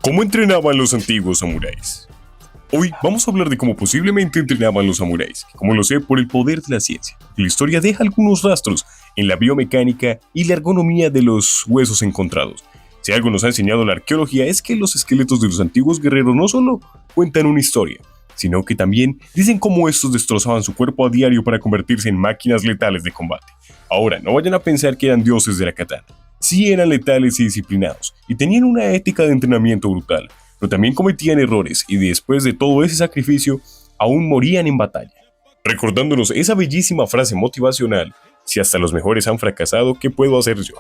¿Cómo entrenaban los antiguos samuráis? Hoy vamos a hablar de cómo posiblemente entrenaban los samuráis, como lo sé por el poder de la ciencia. La historia deja algunos rastros en la biomecánica y la ergonomía de los huesos encontrados. Si algo nos ha enseñado la arqueología es que los esqueletos de los antiguos guerreros no solo cuentan una historia, sino que también dicen cómo estos destrozaban su cuerpo a diario para convertirse en máquinas letales de combate. Ahora, no vayan a pensar que eran dioses de la katana. Sí eran letales y disciplinados, y tenían una ética de entrenamiento brutal, pero también cometían errores y después de todo ese sacrificio, aún morían en batalla. Recordándonos esa bellísima frase motivacional, si hasta los mejores han fracasado, ¿qué puedo hacer yo?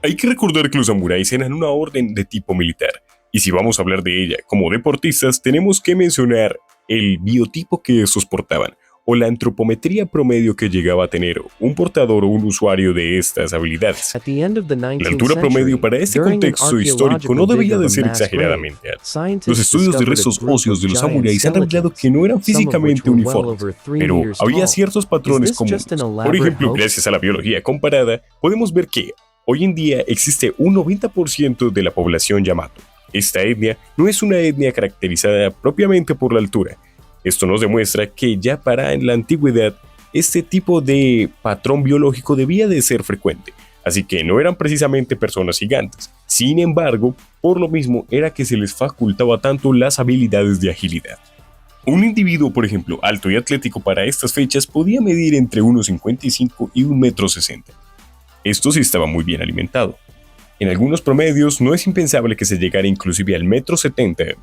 Hay que recordar que los samuráis eran una orden de tipo militar, y si vamos a hablar de ella como deportistas, tenemos que mencionar el biotipo que estos portaban, o la antropometría promedio que llegaba a tener un portador o un usuario de estas habilidades. La altura promedio para este contexto histórico no debía de ser exageradamente alta. Los estudios de restos óseos de los samuráis han revelado que no eran físicamente uniformes, pero había ciertos patrones comunes. Por ejemplo, gracias a la biología comparada, podemos ver que hoy en día existe un 90% de la población Yamato. Esta etnia no es una etnia caracterizada propiamente por la altura. Esto nos demuestra que ya para en la antigüedad, este tipo de patrón biológico debía de ser frecuente, así que no eran precisamente personas gigantes. Sin embargo, por lo mismo era que se les facultaba tanto las habilidades de agilidad. Un individuo, por ejemplo, alto y atlético para estas fechas podía medir entre 1,55 y 1,60 m. Esto sí estaba muy bien alimentado. En algunos promedios no es impensable que se llegara inclusive al 1,70 m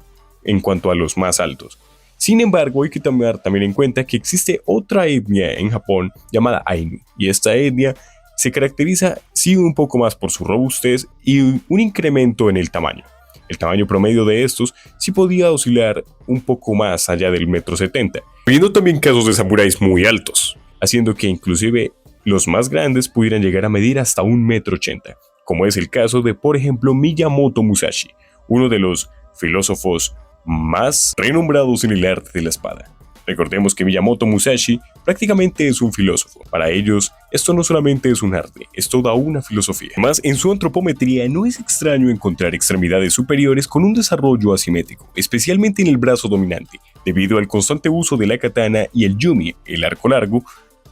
en cuanto a los más altos. Sin embargo, hay que tomar también en cuenta que existe otra etnia en Japón llamada Ainu, y esta etnia se caracteriza sí un poco más por su robustez y un incremento en el tamaño. El tamaño promedio de estos sí podía oscilar un poco más allá del 1,70 m, viendo también casos de samuráis muy altos, haciendo que inclusive los más grandes pudieran llegar a medir hasta 1,80 m, como es el caso de, por ejemplo, Miyamoto Musashi, uno de los filósofos más renombrados en el arte de la espada. Recordemos que Miyamoto Musashi prácticamente es un filósofo. Para ellos, esto no solamente es un arte, es toda una filosofía. Además, en su antropometría no es extraño encontrar extremidades superiores con un desarrollo asimétrico, especialmente en el brazo dominante, debido al constante uso de la katana y el yumi, el arco largo,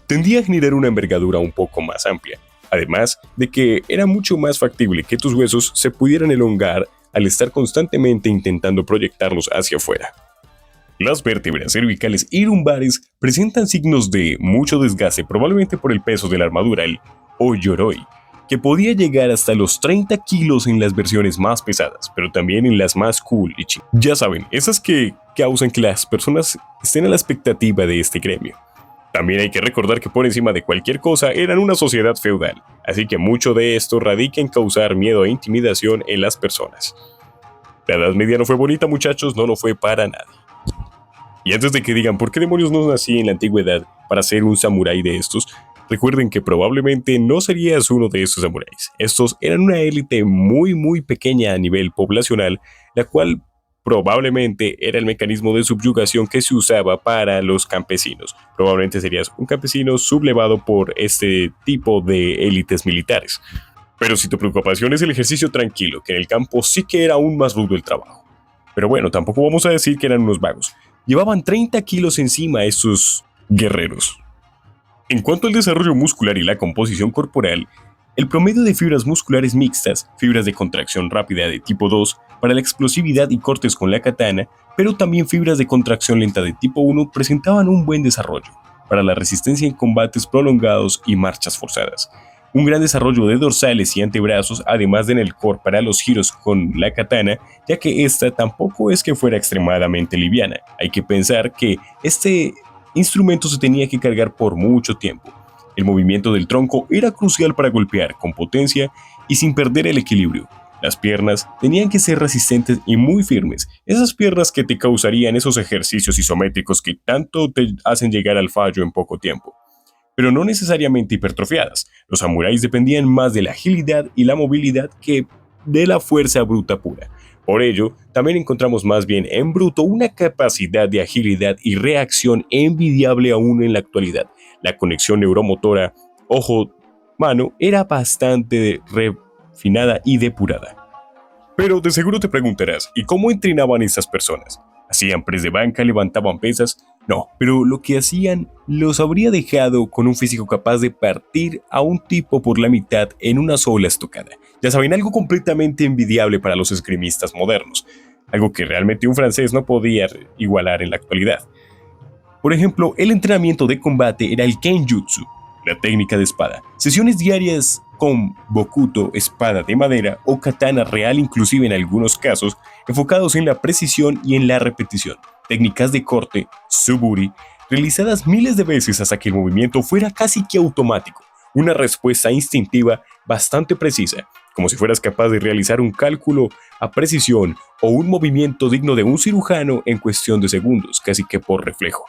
tendía a generar una envergadura un poco más amplia. Además de que era mucho más factible que tus huesos se pudieran elongar al estar constantemente intentando proyectarlos hacia afuera. Las vértebras cervicales y lumbares presentan signos de mucho desgaste, probablemente por el peso de la armadura, el oyoroi, que podía llegar hasta los 30 kilos en las versiones más pesadas, pero también en las más cool y chic. Ya saben, esas que causan que las personas estén a la expectativa de este gremio. También hay que recordar que por encima de cualquier cosa eran una sociedad feudal, así que mucho de esto radica en causar miedo e intimidación en las personas. La Edad Media no fue bonita, muchachos, no lo fue para nada. Y antes de que digan por qué demonios no nací en la antigüedad para ser un samurái de estos, recuerden que probablemente no serías uno de estos samuráis. Estos eran una élite muy pequeña a nivel poblacional, la cual probablemente era el mecanismo de subyugación que se usaba para los campesinos. Probablemente serías un campesino sublevado por este tipo de élites militares. Pero si tu preocupación es el ejercicio tranquilo, que en el campo sí que era aún más rudo el trabajo. Pero bueno, tampoco vamos a decir que eran unos vagos. Llevaban 30 kilos encima estos guerreros. En cuanto al desarrollo muscular y la composición corporal, el promedio de fibras musculares mixtas, fibras de contracción rápida de tipo 2, para la explosividad y cortes con la katana, pero también fibras de contracción lenta de tipo 1 presentaban un buen desarrollo para la resistencia en combates prolongados y marchas forzadas. Un gran desarrollo de dorsales y antebrazos, además de en el core para los giros con la katana, ya que esta tampoco es que fuera extremadamente liviana. Hay que pensar que este instrumento se tenía que cargar por mucho tiempo. El movimiento del tronco era crucial para golpear con potencia y sin perder el equilibrio. Las piernas tenían que ser resistentes y muy firmes, esas piernas que te causarían esos ejercicios isométricos que tanto te hacen llegar al fallo en poco tiempo. Pero no necesariamente hipertrofiadas. Los samuráis dependían más de la agilidad y la movilidad que de la fuerza bruta pura. Por ello, también encontramos más bien en bruto una capacidad de agilidad y reacción envidiable aún en la actualidad. La conexión neuromotora ojo-mano era bastante refinada y depurada. Pero de seguro te preguntarás, ¿y cómo entrenaban estas personas? ¿Hacían press de banca, levantaban pesas? No, pero lo que hacían los habría dejado con un físico capaz de partir a un tipo por la mitad en una sola estocada. Ya saben, algo completamente envidiable para los esgrimistas modernos, algo que realmente un francés no podía igualar en la actualidad. Por ejemplo, el entrenamiento de combate era el Kenjutsu, la técnica de espada. Sesiones diarias con bokuto, espada de madera o katana real, inclusive en algunos casos, enfocados en la precisión y en la repetición. Técnicas de corte, suburi, realizadas miles de veces hasta que el movimiento fuera casi que automático. Una respuesta instintiva bastante precisa, como si fueras capaz de realizar un cálculo a precisión o un movimiento digno de un cirujano en cuestión de segundos, casi que por reflejo.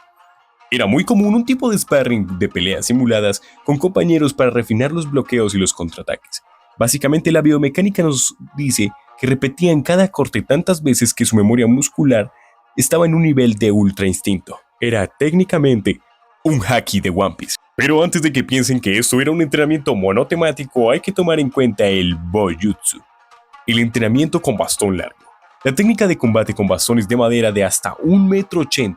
Era muy común un tipo de sparring de peleas simuladas con compañeros para refinar los bloqueos y los contraataques. Básicamente la biomecánica nos dice que repetían cada corte tantas veces que su memoria muscular estaba en un nivel de ultra instinto. Era técnicamente un haki de One Piece. Pero antes de que piensen que esto era un entrenamiento monotemático, hay que tomar en cuenta el Bojutsu, el entrenamiento con bastón largo. La técnica de combate con bastones de madera de hasta 1,80 m.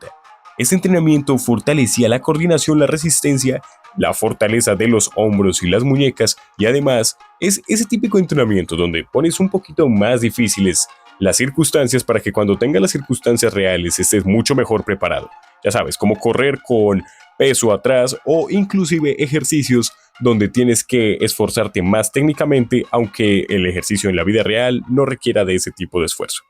Este entrenamiento fortalecía la coordinación, la resistencia, la fortaleza de los hombros y las muñecas, y además es ese típico entrenamiento donde pones un poquito más difíciles las circunstancias para que cuando tengas las circunstancias reales estés mucho mejor preparado. Ya sabes, como correr con peso atrás o inclusive ejercicios donde tienes que esforzarte más técnicamente, aunque el ejercicio en la vida real no requiera de ese tipo de esfuerzo.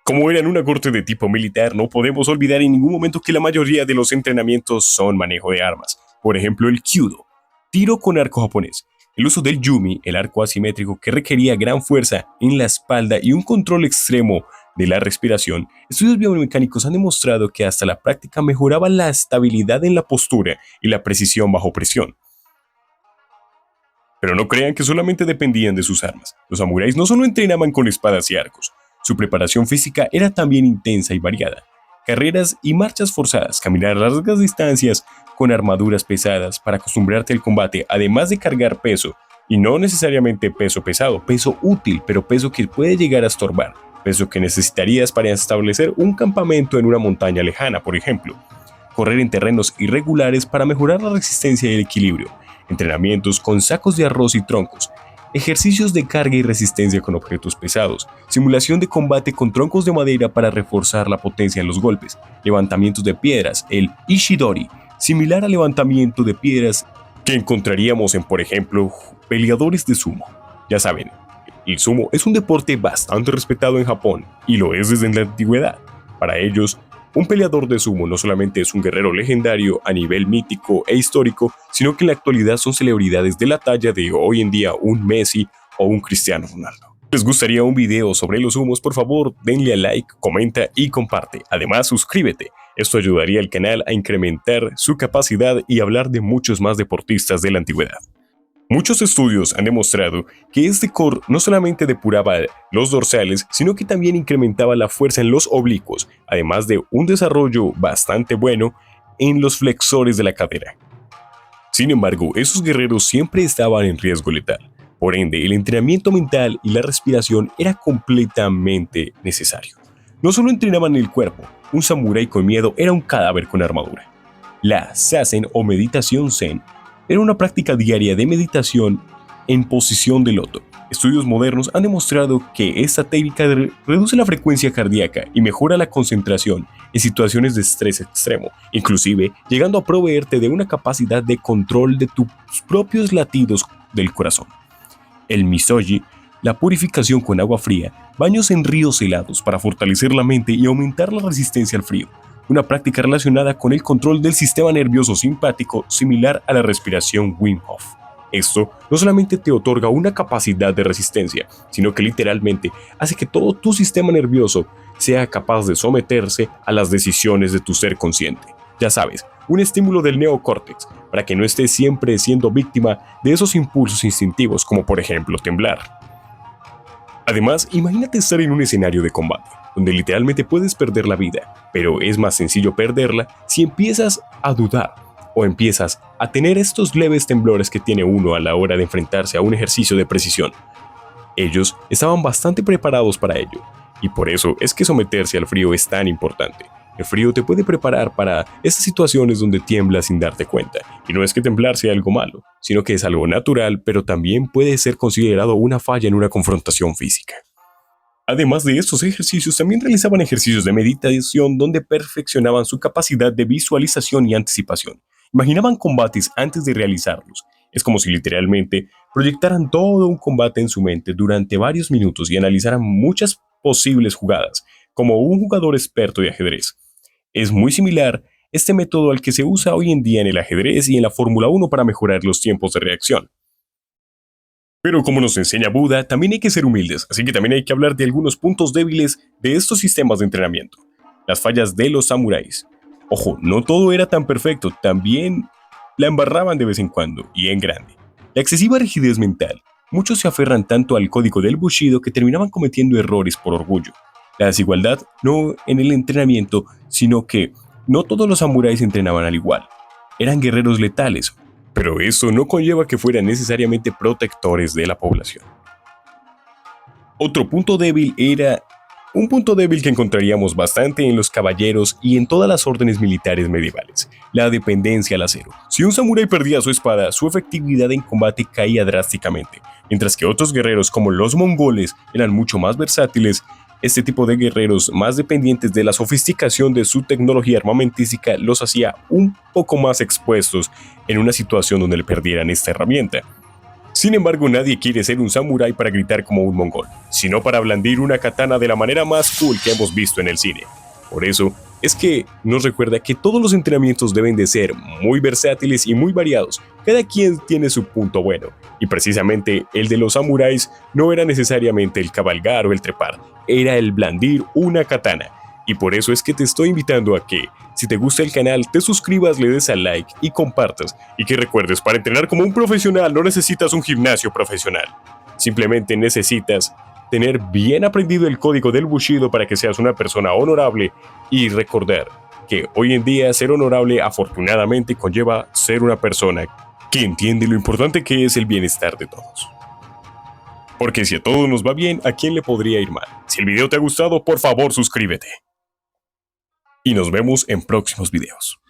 Como era en una corte de tipo militar, no podemos olvidar en ningún momento que la mayoría de los entrenamientos son manejo de armas. Por ejemplo, el Kyudo, tiro con arco japonés. El uso del Yumi, el arco asimétrico que requería gran fuerza en la espalda y un control extremo de la respiración. Estudios biomecánicos han demostrado que hasta la práctica mejoraba la estabilidad en la postura y la precisión bajo presión. Pero no crean que solamente dependían de sus armas. Los samuráis no solo entrenaban con espadas y arcos. Su preparación física era también intensa y variada. Carreras y marchas forzadas, caminar largas distancias con armaduras pesadas para acostumbrarte al combate, además de cargar peso, y no necesariamente peso pesado, peso útil, pero peso que puede llegar a estorbar, peso que necesitarías para establecer un campamento en una montaña lejana, por ejemplo. Correr en terrenos irregulares para mejorar la resistencia y el equilibrio, entrenamientos con sacos de arroz y troncos, ejercicios de carga y resistencia con objetos pesados, simulación de combate con troncos de madera para reforzar la potencia en los golpes, levantamientos de piedras, el Ishidori, similar al levantamiento de piedras que encontraríamos en, por ejemplo, peleadores de sumo. Ya saben, el sumo es un deporte bastante respetado en Japón y lo es desde la antigüedad. Para ellos, un peleador de sumo no solamente es un guerrero legendario a nivel mítico e histórico, sino que en la actualidad son celebridades de la talla de hoy en día un Messi o un Cristiano Ronaldo. ¿Les gustaría un video sobre los sumos? Por favor, denle a like, comenta y comparte. Además, suscríbete. Esto ayudaría al canal a incrementar su capacidad y hablar de muchos más deportistas de la antigüedad. Muchos estudios han demostrado que este core no solamente depuraba los dorsales, sino que también incrementaba la fuerza en los oblicuos, además de un desarrollo bastante bueno en los flexores de la cadera. Sin embargo, esos guerreros siempre estaban en riesgo letal. Por ende, el entrenamiento mental y la respiración era completamente necesario. No solo entrenaban el cuerpo, un samurái con miedo era un cadáver con armadura. La Zazen o meditación Zen era una práctica diaria de meditación en posición de loto. Estudios modernos han demostrado que esta técnica reduce la frecuencia cardíaca y mejora la concentración en situaciones de estrés extremo, inclusive llegando a proveerte de una capacidad de control de tus propios latidos del corazón. El Misogi, la purificación con agua fría, baños en ríos helados para fortalecer la mente y aumentar la resistencia al frío. Una práctica relacionada con el control del sistema nervioso simpático similar a la respiración Wim Hof. Esto no solamente te otorga una capacidad de resistencia, sino que literalmente hace que todo tu sistema nervioso sea capaz de someterse a las decisiones de tu ser consciente. Ya sabes, un estímulo del neocórtex para que no estés siempre siendo víctima de esos impulsos instintivos como por ejemplo temblar. Además, imagínate estar en un escenario de combate, donde literalmente puedes perder la vida, pero es más sencillo perderla si empiezas a dudar o empiezas a tener estos leves temblores que tiene uno a la hora de enfrentarse a un ejercicio de precisión. Ellos estaban bastante preparados para ello, y por eso es que someterse al frío es tan importante. El frío te puede preparar para esas situaciones donde tiemblas sin darte cuenta, y no es que temblar sea algo malo, sino que es algo natural, pero también puede ser considerado una falla en una confrontación física. Además de estos ejercicios, también realizaban ejercicios de meditación donde perfeccionaban su capacidad de visualización y anticipación. Imaginaban combates antes de realizarlos. Es como si literalmente proyectaran todo un combate en su mente durante varios minutos y analizaran muchas posibles jugadas, como un jugador experto de ajedrez. Es muy similar este método al que se usa hoy en día en el ajedrez y en la Fórmula 1 para mejorar los tiempos de reacción. Pero como nos enseña Buda, también hay que ser humildes, así que también hay que hablar de algunos puntos débiles de estos sistemas de entrenamiento. Las fallas de los samuráis. Ojo, no todo era tan perfecto, también la embarraban de vez en cuando, y en grande. La excesiva rigidez mental. Muchos se aferran tanto al código del Bushido que terminaban cometiendo errores por orgullo. La desigualdad no en el entrenamiento, sino que no todos los samuráis entrenaban al igual. Eran guerreros letales, pero eso no conlleva que fueran necesariamente protectores de la población. Otro punto débil era un punto débil que encontraríamos bastante en los caballeros y en todas las órdenes militares medievales, la dependencia al acero. Si un samurái perdía su espada, su efectividad en combate caía drásticamente, mientras que otros guerreros como los mongoles eran mucho más versátiles. Este tipo de guerreros más dependientes de la sofisticación de su tecnología armamentística los hacía un poco más expuestos en una situación donde le perdieran esta herramienta. Sin embargo, nadie quiere ser un samurái para gritar como un mongol, sino para blandir una katana de la manera más cool que hemos visto en el cine. Por eso, es que nos recuerda que todos los entrenamientos deben de ser muy versátiles y muy variados. Cada quien tiene su punto bueno, y precisamente el de los samuráis no era necesariamente el cabalgar o el trepar, era el blandir una katana. Y por eso es que te estoy invitando a que, si te gusta el canal, te suscribas, le des al like y compartas. Y que recuerdes, para entrenar como un profesional no necesitas un gimnasio profesional. Simplemente necesitas tener bien aprendido el código del Bushido para que seas una persona honorable y recordar que hoy en día ser honorable afortunadamente conlleva ser una persona que entiende lo importante que es el bienestar de todos. Porque si a todos nos va bien, ¿a quién le podría ir mal? Si el video te ha gustado, por favor suscríbete. Y nos vemos en próximos videos.